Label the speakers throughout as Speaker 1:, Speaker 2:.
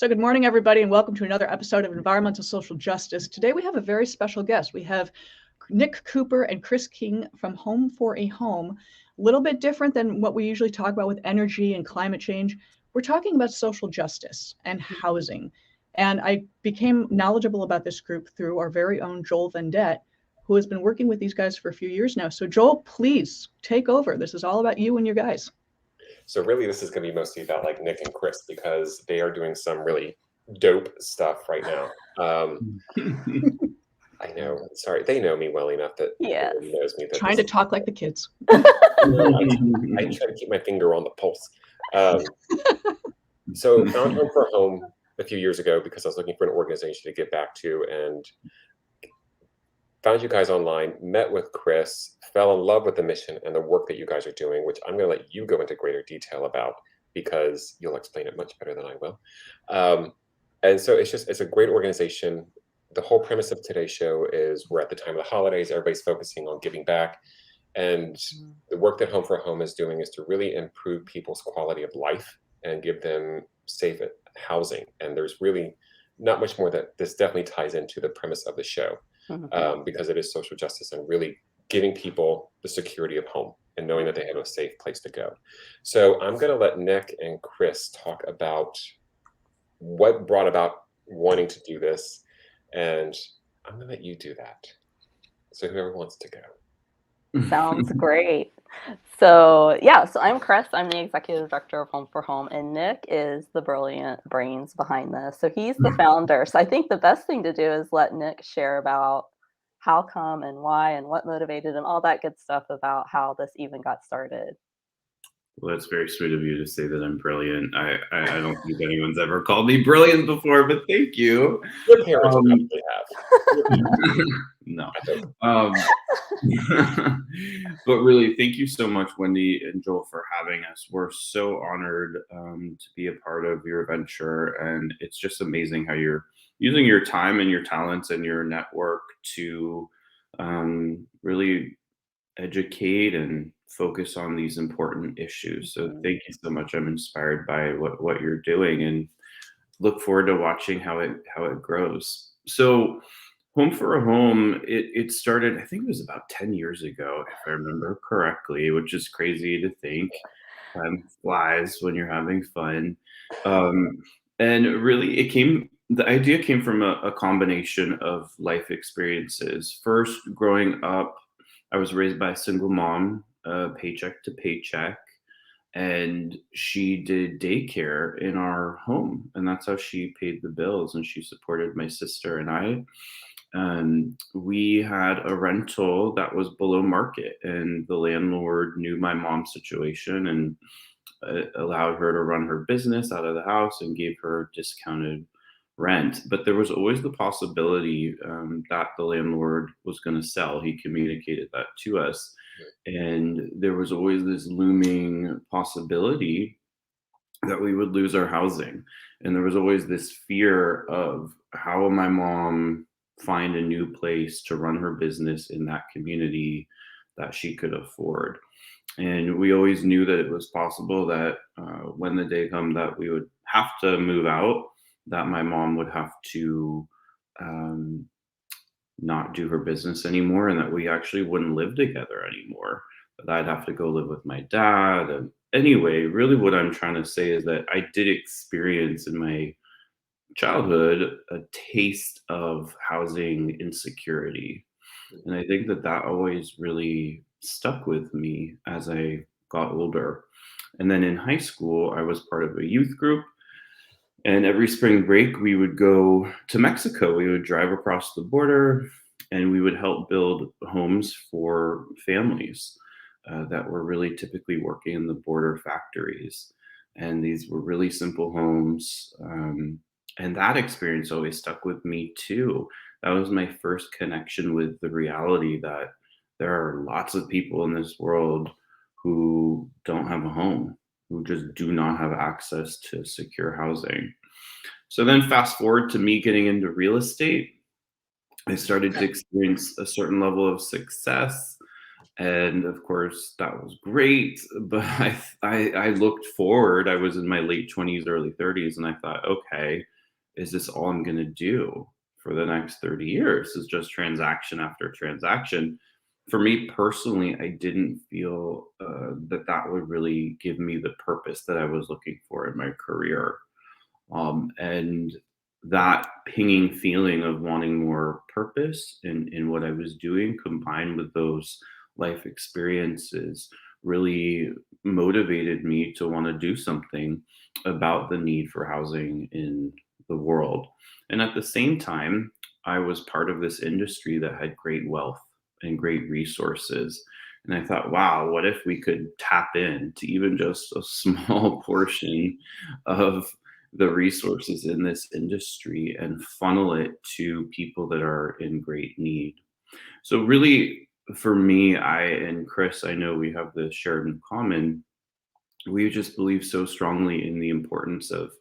Speaker 1: So good morning, everybody, and welcome to another episode of Environmental Social Justice. Today we have a very special guest. We have Nick Cooper and Chris King from Home for a Home. A little bit different than what we usually talk about with energy and climate change. We're talking about social justice and housing. And I became knowledgeable about this group through our very own Joel Vendette, who has been working with these guys for a few years now. So Joel, please take over. This is all about you and your guys.
Speaker 2: So really, this is going to be mostly about like Nick and Chris because they are doing some really dope stuff right now. I know. Sorry, they know me well enough that everybody knows me. That
Speaker 1: Trying to talk like the kids.
Speaker 2: I try to keep my finger on the pulse. So found Home for Home a few years ago because I was looking for an organization to get back to, and found you guys online, met with Chris, fell in love with the mission and the work that you guys are doing, which I'm going to let you go into greater detail about because you'll explain it much better than I will. And so it's a great organization. The whole premise of today's show is we're at the time of the holidays. Everybody's focusing on giving back. And the work that Home for Home is doing is to really improve people's quality of life and give them safe housing. And there's really not much more that this definitely ties into the premise of the show. Because it is social justice and really giving people the security of home and knowing that they have a safe place to go. So I'm going to let Nick and Chris talk about what brought about wanting to do this. And I'm going to let you do that. So whoever wants to go.
Speaker 3: Sounds great. So I'm Chris. I'm the executive director of Home for Home, and Nick is the brilliant brains behind this. So he's the founder. So I think the best thing to do is let Nick share about how come and why and what motivated and all that good stuff about how this even got started.
Speaker 4: Well, that's very sweet of you to say that I'm brilliant. I don't think anyone's ever called me brilliant before, but thank you.
Speaker 2: Your parents probably have.
Speaker 4: No. But really, thank you so much, Wendy and Joel, for having us. We're so honored to be a part of your venture. And it's just amazing how you're using your time and your talents and your network to really educate and focus on these important issues. So thank you so much. I'm inspired by what you're doing and look forward to watching how it grows. So Home for a Home, it started, I think it was about 10 years ago, if I remember correctly, which is crazy to think. Time flies when you're having fun. And really the idea came from a combination of life experiences. First, growing up, I was raised by a single mom, paycheck to paycheck, and she did daycare in our home, and that's how she paid the bills, and she supported my sister and I. We had a rental that was below market, and the landlord knew my mom's situation and allowed her to run her business out of the house and gave her discounted rent. But there was always the possibility that the landlord was going to sell. He communicated that to us. And there was always this looming possibility that we would lose our housing. And there was always this fear of how will my mom find a new place to run her business in that community that she could afford. And we always knew that it was possible that when the day come that we would have to move out, that my mom would have to not do her business anymore, and that we actually wouldn't live together anymore, that I'd have to go live with my dad. And anyway, really what I'm trying to say is that I did experience in my childhood a taste of housing insecurity. And I think that always really stuck with me as I got older. And then in high school, I was part of a youth group. And every spring break, we would go to Mexico. We would drive across the border and we would help build homes for families that were really typically working in the border factories. And these were really simple homes. And that experience always stuck with me too. That was my first connection with the reality that there are lots of people in this world who don't have a home, who just do not have access to secure housing. So then fast forward to me getting into real estate. I started to experience a certain level of success And of course, that was great. But I looked forward. I was in my late 20s, early 30s, and I thought, okay, is this all I'm going to do for the next 30 years? Is just transaction after transaction. For me personally, I didn't feel that that would really give me the purpose that I was looking for in my career. And that pinging feeling of wanting more purpose in what I was doing, combined with those life experiences, really motivated me to want to do something about the need for housing in the world. And at the same time, I was part of this industry that had great wealth and great resources. And I thought, wow, what if we could tap into even just a small portion of the resources in this industry and funnel it to people that are in great need. So really for me, I and Chris, I know we have this shared in common. We just believe so strongly in the importance of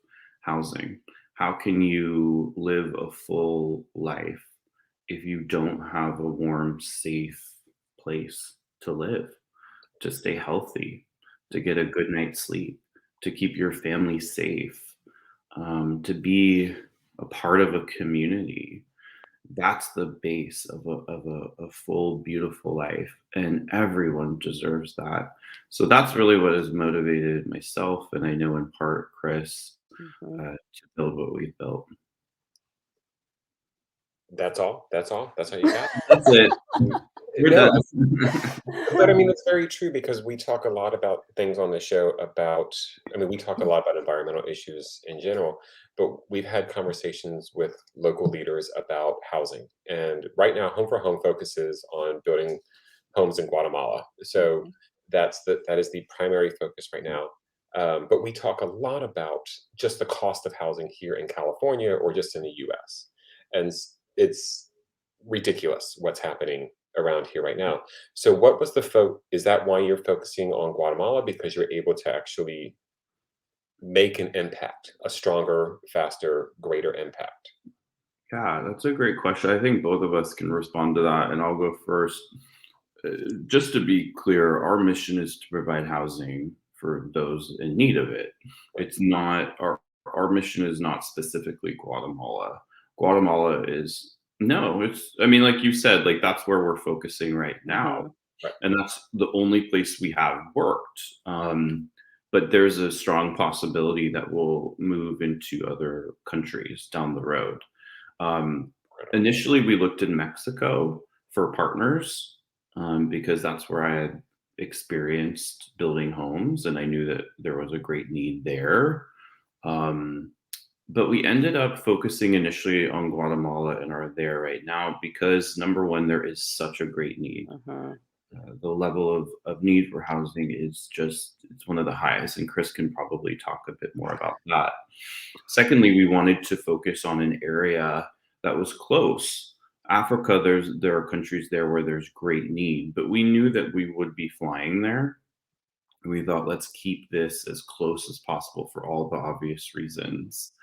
Speaker 4: housing. How can you live a full life if you don't have a warm, safe place to live, to stay healthy, to get a good night's sleep, to keep your family safe, to be a part of a community? That's the base of a full, beautiful life, and everyone deserves that. So that's really what has motivated myself, and I know in part Chris,
Speaker 3: Mhm.
Speaker 4: to build what we've built.
Speaker 2: That's all. That's all. That's all you got.
Speaker 4: That's it. We're
Speaker 2: No,
Speaker 4: done.
Speaker 2: but I mean, it's very true because we talk a lot about things on the show about, I mean, we talk a lot about environmental issues in general, but we've had conversations with local leaders about housing. And right now, Home for Home focuses on building homes in Guatemala. So that is the primary focus right now. But we talk a lot about just the cost of housing here in California or just in the US. And it's ridiculous what's happening around here right now. So what was is that why you're focusing on Guatemala? Because you're able to actually make an impact, a stronger, faster, greater impact.
Speaker 4: Yeah, that's a great question. I think both of us can respond to that, and I'll go first. Just to be clear, our mission is to provide housing for those in need of it. It's not our mission is not specifically Guatemala. Guatemala is no, it's I mean, like you said, like that's where we're focusing right now.
Speaker 3: Mhm.
Speaker 2: Right.
Speaker 4: And that's the only place we have worked. But there's a strong possibility that we'll move into other countries down the road. Um, Initially, we looked in Mexico for partners because that's where I had experienced building homes and I knew that there was a great need there. Um, but we ended up focusing initially on Guatemala and are there right now because number one, there is such a great need.
Speaker 3: Mhm.
Speaker 4: The level of need for housing is just, it's one of the highest, and Chris can probably talk a bit more about that. Secondly, we wanted to focus on an area that was close. Africa, there are countries there where there's great need, but we knew that we would be flying there. We thought, let's keep this as close as possible for all the obvious reasons.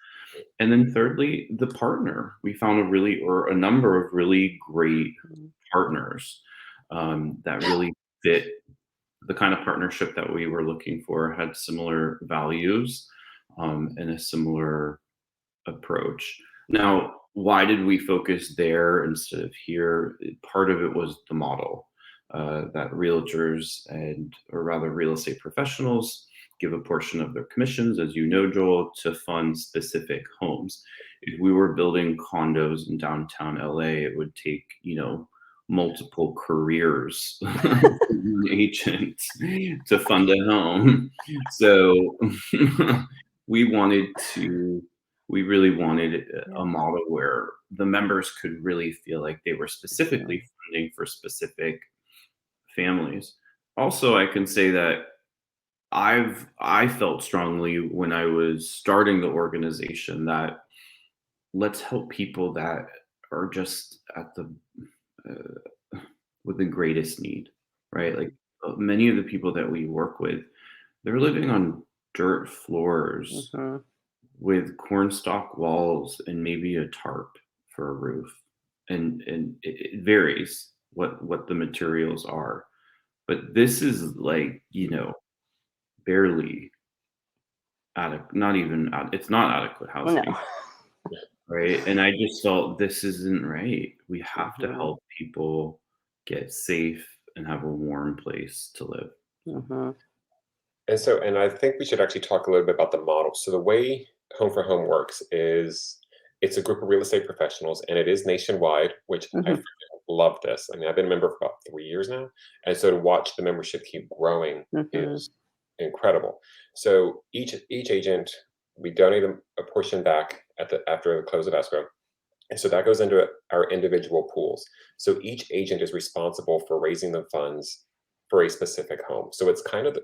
Speaker 4: And then thirdly, the partner. We found a number of really great
Speaker 3: Mhm.
Speaker 4: partners that really fit the kind of partnership that we were looking for, had similar values and a similar approach. Now, why did we focus there instead of here? Part of it was the model that realtors or rather real estate professionals give a portion of their commissions, as you know, Joel, to fund specific homes. If we were building condos in downtown LA, it would take, multiple careers an agent to fund a home. So we wanted to we really wanted a
Speaker 3: Yeah.
Speaker 4: model where the members could really feel like they were specifically funding for specific families. Also, I can say that I felt strongly when I was starting the organization that let's help people that are just at the with the greatest need, right? Like many of the people that we work with, they're living on dirt floors
Speaker 3: Mhm.
Speaker 4: with cornstalk walls and maybe a tarp for a roof. And it varies what the materials are. but this is like, barely not even it's not adequate housing,
Speaker 3: No.
Speaker 4: right? And I just felt this isn't right. We have to
Speaker 3: Mhm.
Speaker 4: help people get safe and have a warm place to live.
Speaker 3: Mhm.
Speaker 2: And I think we should actually talk a little bit about the model. So the way Home for Home works is it's a group of real estate professionals, and it is nationwide, which I
Speaker 3: Mhm.
Speaker 2: freaking love this. I mean, I've been a member for about 3 years now, and so to watch the membership keep growing
Speaker 3: Mhm.
Speaker 2: is incredible. So each agent, we donate a portion back after the close of escrow, and so that goes into our individual pools. So each agent is responsible for raising the funds for a specific home. So it's kind of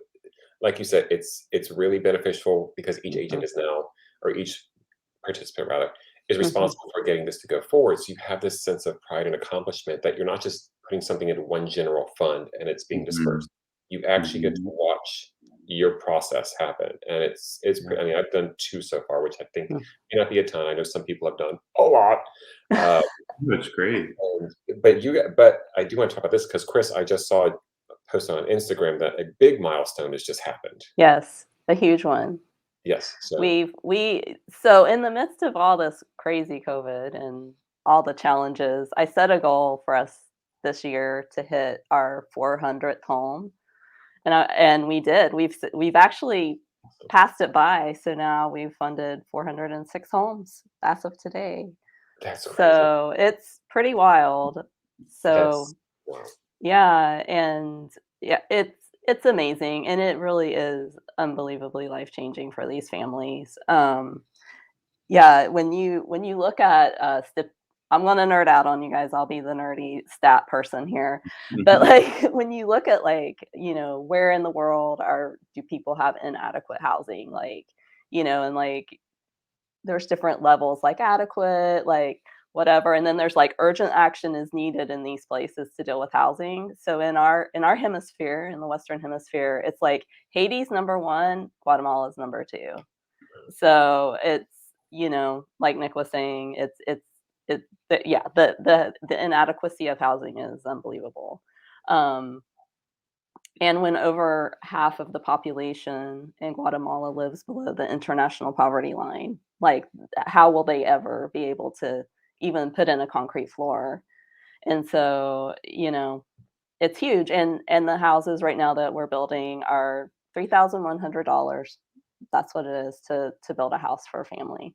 Speaker 2: like you said, it's really beneficial because each agent
Speaker 3: Mhm.
Speaker 2: is now, or each participant rather, is
Speaker 3: Mhm.
Speaker 2: responsible for getting this to go forward. So you have this sense of pride and accomplishment that you're not just putting something into one general fund and it's being
Speaker 4: Mhm.
Speaker 2: dispersed. You actually get to
Speaker 4: Mhm.
Speaker 2: watch your process happen, and I mean, I've done two so far, which I think
Speaker 3: Mm.
Speaker 2: may not be a ton. I know some people have done a lot. Uh,
Speaker 4: That's great.
Speaker 2: but I do want to talk about this because Chris, I just saw a post on Instagram that a big milestone has just happened.
Speaker 3: Yes, a huge one.
Speaker 2: Yes. So
Speaker 3: So in the midst of all this crazy COVID and all the challenges, I set a goal for us this year to hit our 400th home, and we did. We've actually passed it by. So now we've funded 406 homes as of today.
Speaker 2: that's crazy.
Speaker 3: So it's pretty wild.
Speaker 2: That's
Speaker 3: So
Speaker 2: wow.
Speaker 3: yeah, and yeah, it's amazing, and it really is unbelievably life-changing for these families. Yeah, when you look at, I'm gonna nerd out on you guys, I'll be the nerdy stat person here. But,
Speaker 4: Mhm.
Speaker 3: like, when you look at, like, where in the world do people have inadequate housing, like, and, like, there's different levels, like adequate, like whatever, and then there's like urgent action is needed in these places to deal with housing. So in our hemisphere, in the Western Hemisphere, it's like Haiti's number one, Guatemala's number two. So it's like Nick was saying, the inadequacy of housing is unbelievable. Um, and when over half of the population in Guatemala lives below the international poverty line, like, how will they ever be able to even put in a concrete floor? And so, it's huge. And the houses right now that we're building are $3,100. That's what it is to build a house for a family.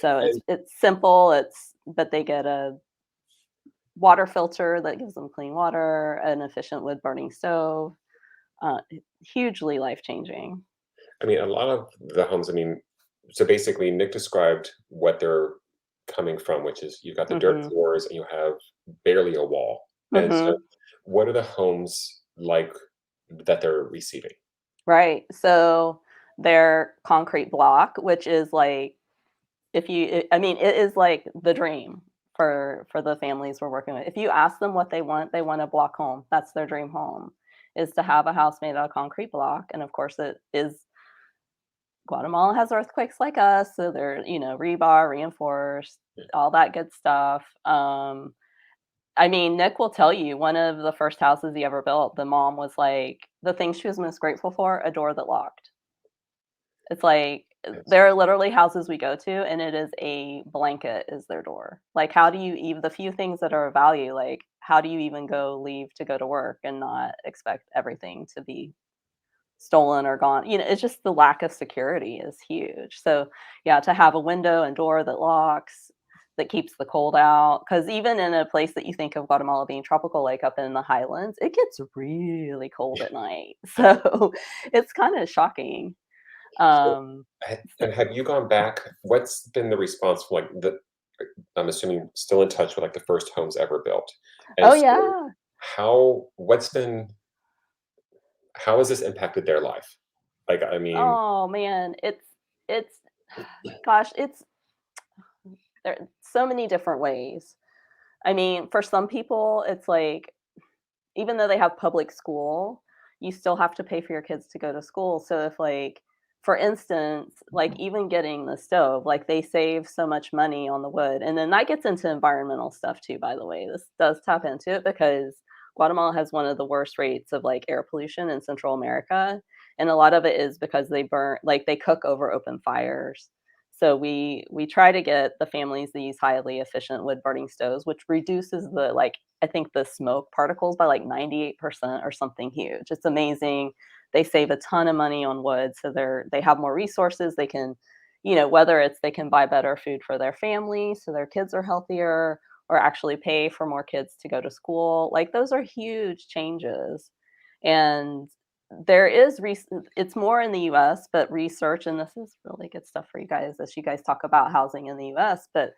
Speaker 3: So it's
Speaker 2: And
Speaker 3: it's simple. But they get a water filter that gives them clean water, an efficient wood burning stove, uh, hugely life-changing.
Speaker 2: I mean, a lot of the homes, I mean, so basically Nick described what they're coming from, which is you've got the dirt
Speaker 3: Mhm,
Speaker 2: floors and you have barely a wall. And so
Speaker 3: mhm.
Speaker 2: what are the homes like that they're receiving?
Speaker 3: Right, so their concrete block, which is like I mean, it is like the dream for the families we're working with. If you ask them what they want a block home. That's their dream home, is to have a house made out of concrete block, and of course, it is Guatemala has earthquakes like us, so they're, rebar, reinforced, all that good stuff. I mean, Nick will tell you one of the first houses he ever built, the mom was like, the thing she was most grateful for, a door that locked. It's like
Speaker 2: It's
Speaker 3: there are literally houses we go to, and it is a blanket is their door. Like, how do you even the few things that are of value, like, how do you even leave to go to work and not expect everything to be stolen or gone? It's just the lack of security is huge. So, yeah, to have a window and door that locks, that keeps the cold out. Because even in a place that you think of Guatemala being tropical, like up in the highlands, it gets really cold at night. So it's kind of shocking.
Speaker 2: so,
Speaker 3: Um, so,
Speaker 2: and have you gone back? What's been the response from like I'm assuming still in touch with like the first homes ever built. And
Speaker 3: oh
Speaker 2: so
Speaker 3: yeah.
Speaker 2: how has this impacted their life? Like, I mean,
Speaker 3: Oh man, it's gosh, it's there are so many different ways. I mean, for some people, it's like even though they have public school, you still have to pay for your kids to go to school. So if like for instance, like even getting the stove, like they save so much money on the wood. And then that gets into environmental stuff too, by the way. This does tap into it because Guatemala has one of the worst rates of like air pollution in Central America, and a lot of it is because they burn like they cook over open fires. So we try to get the families these highly efficient wood burning stoves, which reduces the like I think the smoke particles by like 98% or something huge. It's amazing. They save a ton of money on wood, so they have more resources. They can, whether it's they can buy better food for their family, so their kids are healthier, or actually pay for more kids to go to school. Like those are huge changes. And there is it's more in the US, but research, and this is really good stuff for you guys as you guys talk about housing in the US, but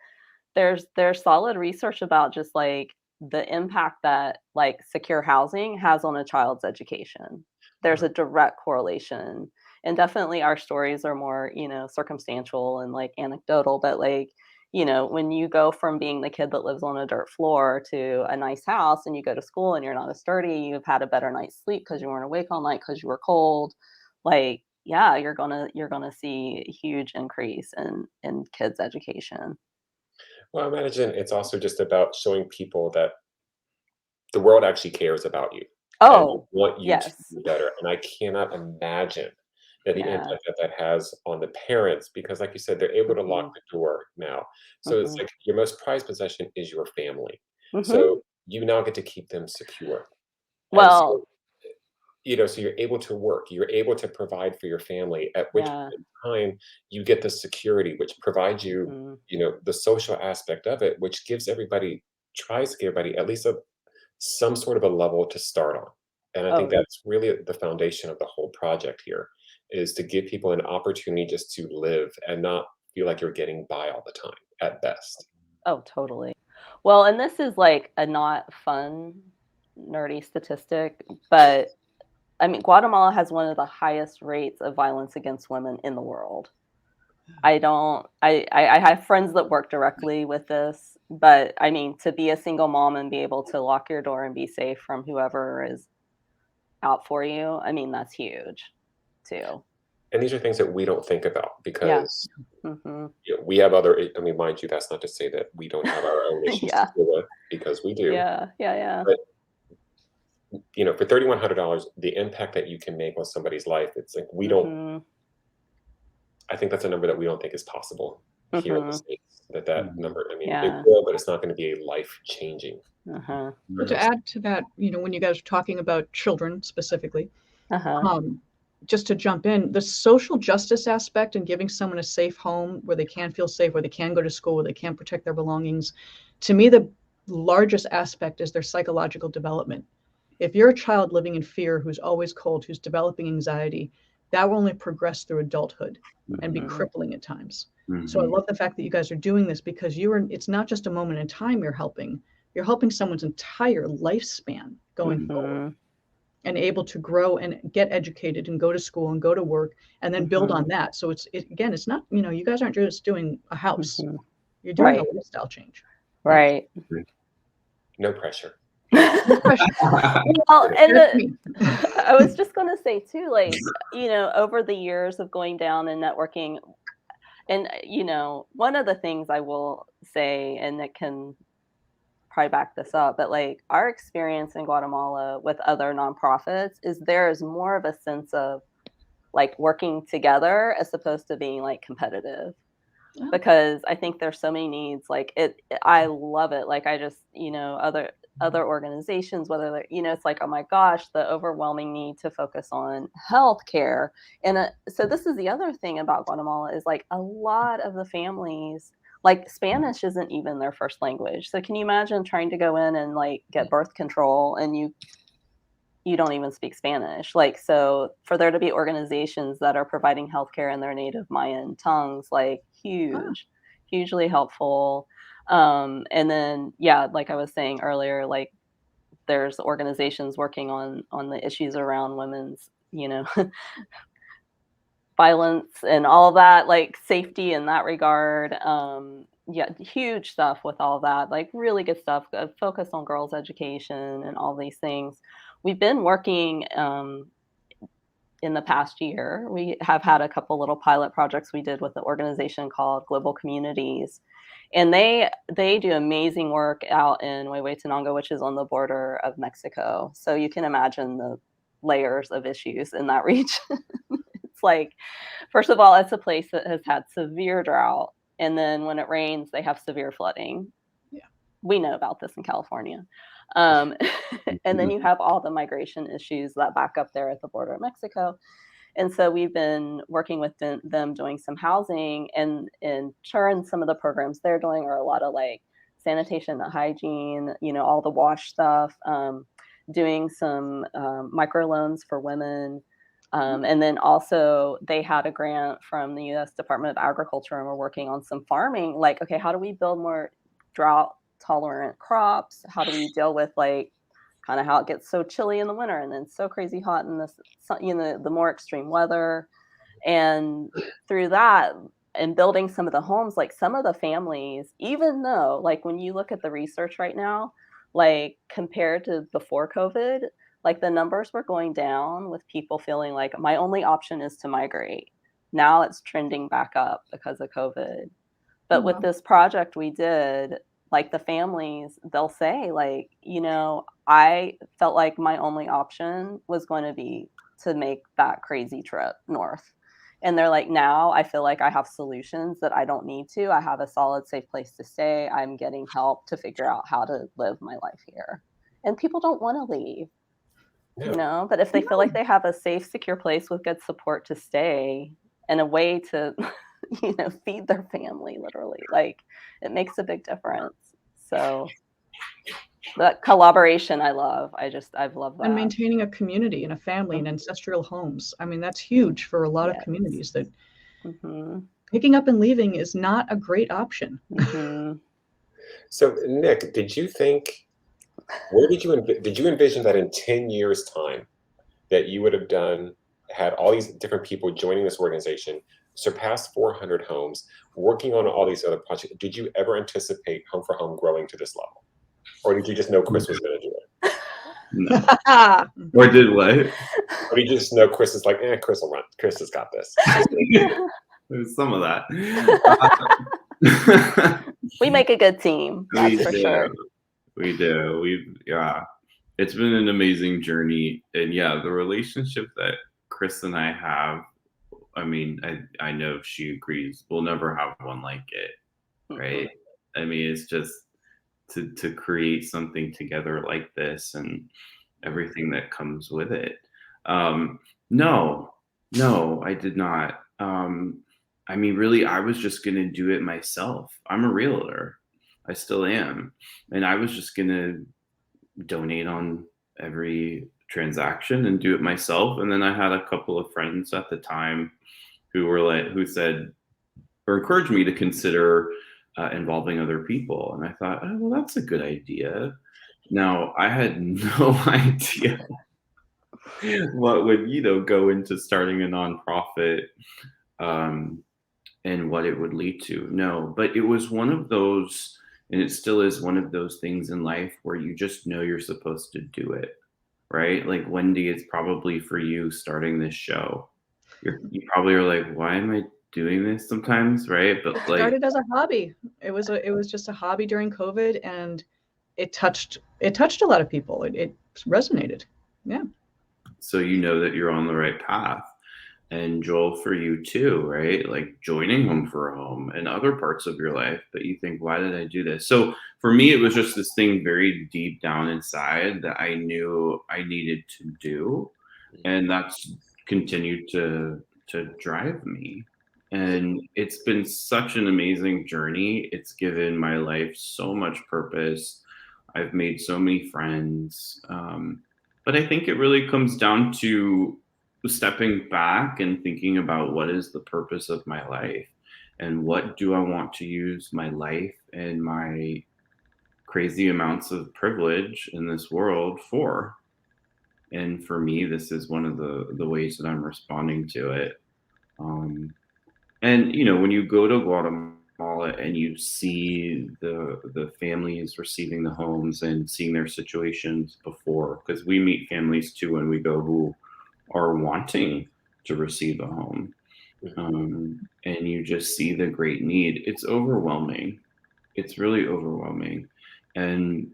Speaker 3: there's solid research about just like the impact that like secure housing has on a child's education. There's a direct correlation. And definitely our stories are more, circumstantial and like anecdotal, but like, when you go from being the kid that lives on a dirt floor to a nice house and you go to school and you're not as sturdy, you've had a better night's sleep because you weren't awake all night because you were cold, like yeah, you're gonna see a huge increase in kids' education.
Speaker 2: Well, I imagine it's also just about showing people that the world actually cares about you and they
Speaker 3: Oh,
Speaker 2: want you to
Speaker 3: yes.
Speaker 2: do better. And I cannot imagine that the
Speaker 3: Yeah.
Speaker 2: impact that that has on the parents because, like you said, they're able to lock
Speaker 3: Mhm,
Speaker 2: the door now. So it's
Speaker 3: mhm,
Speaker 2: like your most prized possession is your family.
Speaker 3: mhm.
Speaker 2: So you now get to keep them secure. And so,
Speaker 3: Well,
Speaker 2: so you're able to work, you're able to provide for your family, at which
Speaker 3: yeah.
Speaker 2: point in time you get the security, which provides you,
Speaker 3: Mhm,
Speaker 2: the social aspect of it, which gives everybody, tries to give everybody at least some sort of a level to start on. And I think
Speaker 3: oh,
Speaker 2: that's really the foundation of the whole project here is to give people an opportunity just to live and not feel like you're getting by all the time at best.
Speaker 3: oh, totally. Well, and this is like a not fun, nerdy statistic, but I mean, Guatemala has one of the highest rates of violence against women in the world. I don't I have friends that work directly with this, but I mean, to be a single mom and be able to lock your door and be safe from whoever is out for you, I mean, that's huge too.
Speaker 2: And these are things that we don't think about
Speaker 3: Yeah.
Speaker 2: because
Speaker 3: Mhm.
Speaker 2: we have other, I mean, mind you, that's not to say that we don't have our own issues to
Speaker 3: Yeah.
Speaker 2: deal with because we do.
Speaker 3: Yeah. Yeah, yeah.
Speaker 2: But for $3,100, the impact that you can make on somebody's life, it's like we don't.
Speaker 3: Mhm.
Speaker 2: I think that's a number that we don't think is possible here in the
Speaker 3: Mhm.
Speaker 2: States. That
Speaker 4: Mhm.
Speaker 2: number, I mean, it
Speaker 3: Yeah.
Speaker 2: will, but it's not going to be a life changing.
Speaker 3: Uh-huh.
Speaker 1: But to add to that, when you guys are talking about children specifically,
Speaker 3: Uh-huh.
Speaker 1: um, just to jump in, the social justice aspect and giving someone a safe home where they can feel safe, where they can go to school, where they can protect their belongings, to me, the largest aspect is their psychological development. If you're a child living in fear who's always cold, who's developing anxiety, that will only progress through adulthood and be
Speaker 3: Mhm.
Speaker 1: crippling at times. So I
Speaker 4: Mhm.
Speaker 1: love the fact that you guys are doing this because it's not just a moment in time you're helping someone's entire lifespan going forward
Speaker 3: Mhm.
Speaker 1: and able to grow and get educated and go to school and go to work and then build on
Speaker 3: Mhm.
Speaker 1: that. So again, it's not, you guys aren't just doing a house.
Speaker 3: Mhm.
Speaker 1: You're doing a
Speaker 3: Right.
Speaker 1: lifestyle change.
Speaker 3: Right.
Speaker 2: No pressure.
Speaker 1: No pressure.
Speaker 3: Well, and
Speaker 1: That's me.
Speaker 3: I was just gonna say too, like, over the years of going down and networking, and one of the things I will say, and Nick can probably back this up, but like our experience in Guatemala with other nonprofits is there is more of a sense of like working together as opposed to being like competitive.
Speaker 1: Oh,
Speaker 3: Because I think there's so many needs. Like I love it. Like I just, other organizations, whether they're, it's like, oh my gosh, the overwhelming need to focus on healthcare. And so this is the other thing about Guatemala is like a lot of the families, like Spanish isn't even their first language. So can you imagine trying to go in and like get birth control and you don't even speak Spanish. Like, so for there to be organizations that are providing healthcare in their native Mayan tongues, like
Speaker 1: ah,
Speaker 3: hugely helpful. And then, yeah, like I was saying earlier, like there's organizations working on the issues around women's, violence and all that, like safety in that regard. Yeah, huge stuff with all that, like really good stuff. Focus on girls' education and all these things. We've been working in the past year, we have had a couple little pilot projects we did with an organization called Global Communities. And they do amazing work out in Huehuetenango, which is on the border of Mexico. So you can imagine the layers of issues in that region. It's like, first of all, it's a place that has had severe drought. And then when it rains, they have severe flooding.
Speaker 1: Yeah.
Speaker 3: We know about this in California. And then you have all the migration issues that back up there at the border of Mexico. And so we've been working with them doing some housing, and in turn, some of the programs they're doing are a lot of like sanitation and hygiene, all the wash stuff, doing some microloans for women. And then also they had a grant from the U.S. Department of Agriculture, and we're working on some farming. Like, okay, how do we build more drought tolerant crops? How do we deal with like kind of how it gets so chilly in the winter and then so crazy hot in this, the more extreme weather? And through that, and building some of the homes, like some of the families, even though like when you look at the research right now, like compared to before COVID, like the numbers were going down with people feeling like my only option is to migrate. Now it's trending back up because of COVID. But with this project we did, like the families, they'll say like, I felt like my only option was going to be to make that crazy trip north. And they're like, now I feel like I have solutions that I don't need to. I have a solid, safe place to stay. I'm getting help to figure out how to live my life here. And people don't want to leave. But if they feel like they have a safe, secure place with good support to stay and a way to, feed their family, literally, like it makes a big difference. So that collaboration, I love. I've loved that.
Speaker 1: And maintaining a community and a family and ancestral homes. I mean, that's huge for a lot of communities that picking up and leaving is not a great option.
Speaker 2: So Nick, did you envision that in 10 years time that you would have had all these different people joining this organization, surpassed 400 homes, working on all these other projects? Did you ever anticipate Home for Home growing to this level? Or did you just know Chris was going to do it?
Speaker 4: No. Or did what?
Speaker 2: Or did you just know Chris is like, Chris will run. Chris has got this.
Speaker 4: There's some of that.
Speaker 3: We make a good team. That's for sure.
Speaker 4: We do. It's been an amazing journey. And the relationship that Chris and I have, I mean, I know she agrees, we'll never have one like it, right? I mean, it's just to create something together like this and everything that comes with it. No, I did not. I mean, really, I was just going to do it myself. I'm a realtor. I still am. And I was just going to donate on every transaction and do it myself. And then I had a couple of friends at the time who said, or encouraged me to consider involving other people. And I thought, oh, well, that's a good idea. Now, I had no idea what would, go into starting a nonprofit and what it would lead to. No, but it was one of those, and it still is one of those things in life where you just know you're supposed to do it, right? Like Wendy, it's probably for you starting this show. You probably are like, why am I doing this sometimes, right? But
Speaker 1: it started as a hobby. It was just a hobby during COVID, and it touched a lot of people. It resonated. Yeah.
Speaker 4: So you know that you're on the right path. And Joel, for you too, right? Like joining Home for a Home and other parts of your life that you think, why did I do this? So for me, it was just this thing very deep down inside that I knew I needed to do. And that's continued to drive me. And it's been such an amazing journey. It's given my life so much purpose. I've made so many friends. But I think it really comes down to stepping back and thinking about what is the purpose of my life and what do I want to use my life and my crazy amounts of privilege in this world for. And for me, this is one of the ways that I'm responding to it. And, when you go to Guatemala and you see the families receiving the homes and seeing their situations before, because we meet families too when we go who are wanting to receive a home. And you just see the great need. It's overwhelming. It's really overwhelming. And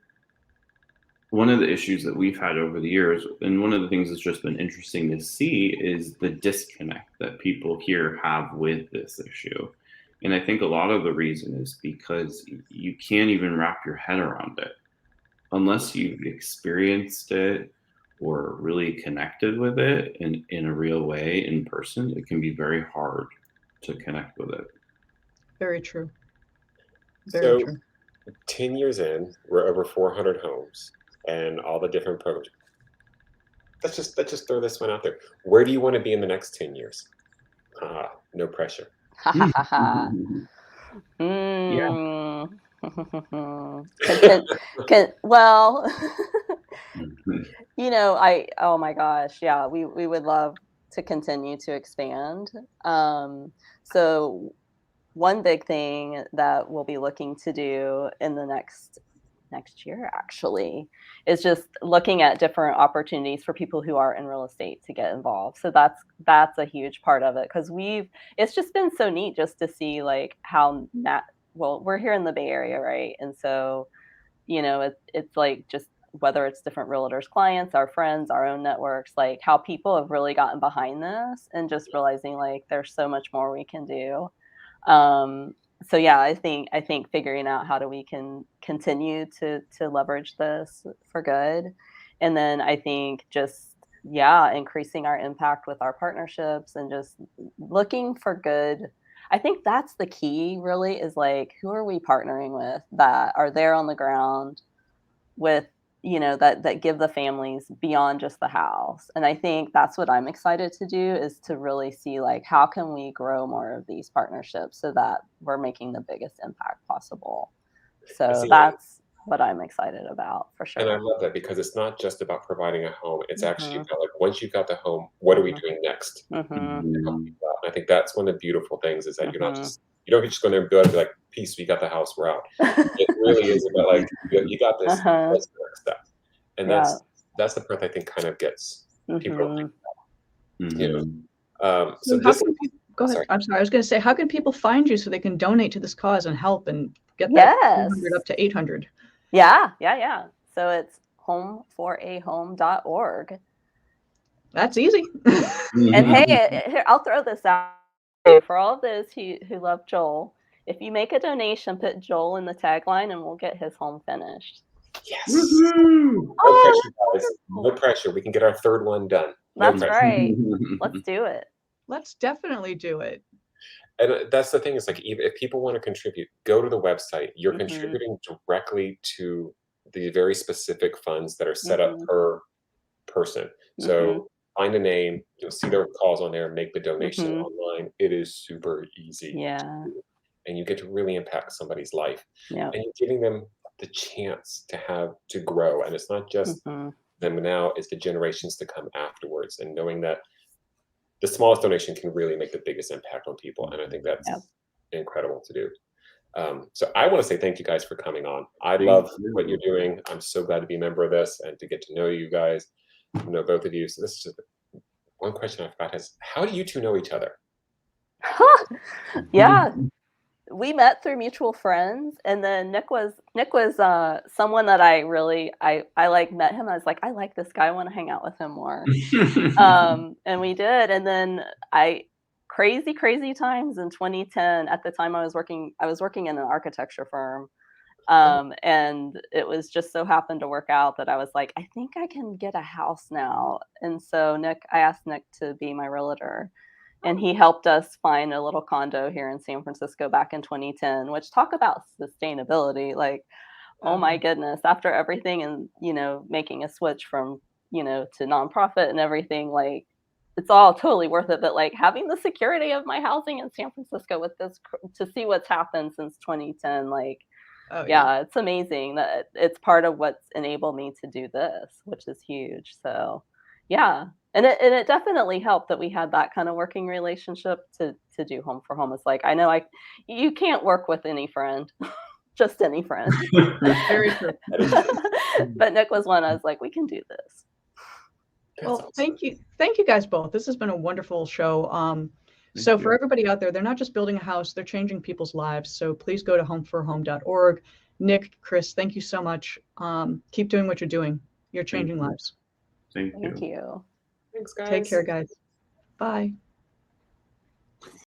Speaker 4: one of the issues that we've had over the years, and one of the things that's just been interesting to see, is the disconnect that people here have with this issue. And I think a lot of the reason is because you can't even wrap your head around it unless you've experienced it or really connected with it in a real way in person. It can be very hard to connect with it.
Speaker 1: Very true.
Speaker 2: So
Speaker 1: Very true.
Speaker 2: 10 years in, we're over 400 homes and all the different programs. Let's just throw this one out there. Where do you want to be in the next 10 years? No pressure.
Speaker 3: Well, oh my gosh, yeah, we would love to continue to expand. So one big thing that we'll be looking to do in the next year actually is just looking at different opportunities for people who are in real estate to get involved. So that's a huge part of it, because it's just been so neat just to see like how well, we're here in the Bay Area, right? And so it's like just whether it's different realtors, clients, our friends, our own networks, like how people have really gotten behind this and just realizing like there's so much more we can do. So yeah, I think figuring out how we can continue to leverage this for good. And then I think just, increasing our impact with our partnerships and just looking for good. I think that's the key really, is like, who are we partnering with that are there on the ground with, that give the families beyond just the house. And I think that's what I'm excited to do, is to really see like, how can we grow more of these partnerships so that we're making the biggest impact possible. So that's what I'm excited about, for sure.
Speaker 2: And I love that, because it's not just about providing a home. It's actually about like, once you've got the home, what are we doing next? I think that's one of the beautiful things, is that you're not just, you don't just go in there and build and be like, peace, we got the house, we're out. It really is about like, you got this, what's the next step? And that's the part I think kind of gets people
Speaker 1: so how can people, go ahead. I'm sorry, I was going to say, how can people find you so they can donate to this cause and help and get that 200 up to 800?
Speaker 3: Yeah. So it's homeforahome.org.
Speaker 1: That's easy.
Speaker 3: And hey, here, I'll throw this out for all of those who love Joel. If you make a donation, put Joel in the tagline and we'll get his home finished.
Speaker 2: Yes. No pressure, guys. No pressure. We can get our third one done.
Speaker 3: That's right. Let's do it.
Speaker 1: Let's definitely do it.
Speaker 2: And that's the thing, is like, even if people want to contribute, go to the website. You're contributing directly to the very specific funds that are set up per person. So find a name, you'll see their calls on there, make the donation online. It is super easy.
Speaker 3: Yeah.
Speaker 2: And you get to really impact somebody's life.
Speaker 3: Yeah.
Speaker 2: And you're giving them the chance to grow. And it's not just them now, it's the generations to come afterwards. And knowing that the smallest donation can really make the biggest impact on people. And I think that's incredible to do. So I want to say thank you guys for coming on. I love what you're doing. I'm so glad to be a member of this and to get to know you guys, know both of you. So this is just one question I forgot is, how do you two know each other?
Speaker 3: Yeah. We met through mutual friends, and then Nick was someone that I like met him. I was like, I like this guy. I want to hang out with him more. And we did. And then crazy times in 2010. At the time I was working in an architecture firm. And it was just so happened to work out that I was like, I think I can get a house now. And so I asked Nick to be my realtor. And he helped us find a little condo here in San Francisco back in 2010, which, talk about sustainability. Like, oh my goodness, after everything and, making a switch from, to nonprofit and everything, like, it's all totally worth it. But like, having the security of my housing in San Francisco with this, to see what's happened since 2010, like, it's amazing that it's part of what's enabled me to do this, which is huge. So, yeah. And it definitely helped that we had that kind of working relationship to do Home for Home. It's like, I know you can't work with any friend, just any friend.
Speaker 1: Very true.
Speaker 3: But Nick was one I was like, we can do this.
Speaker 1: Well, thank you guys both. This has been a wonderful show. So for everybody out there, they're not just building a house, they're changing people's lives. So please go to homeforhome.org. Nick, Chris, thank you so much. Keep doing what you're doing. You're changing lives.
Speaker 4: Thank
Speaker 3: you.
Speaker 2: Thanks, guys.
Speaker 1: Take care, guys. Bye.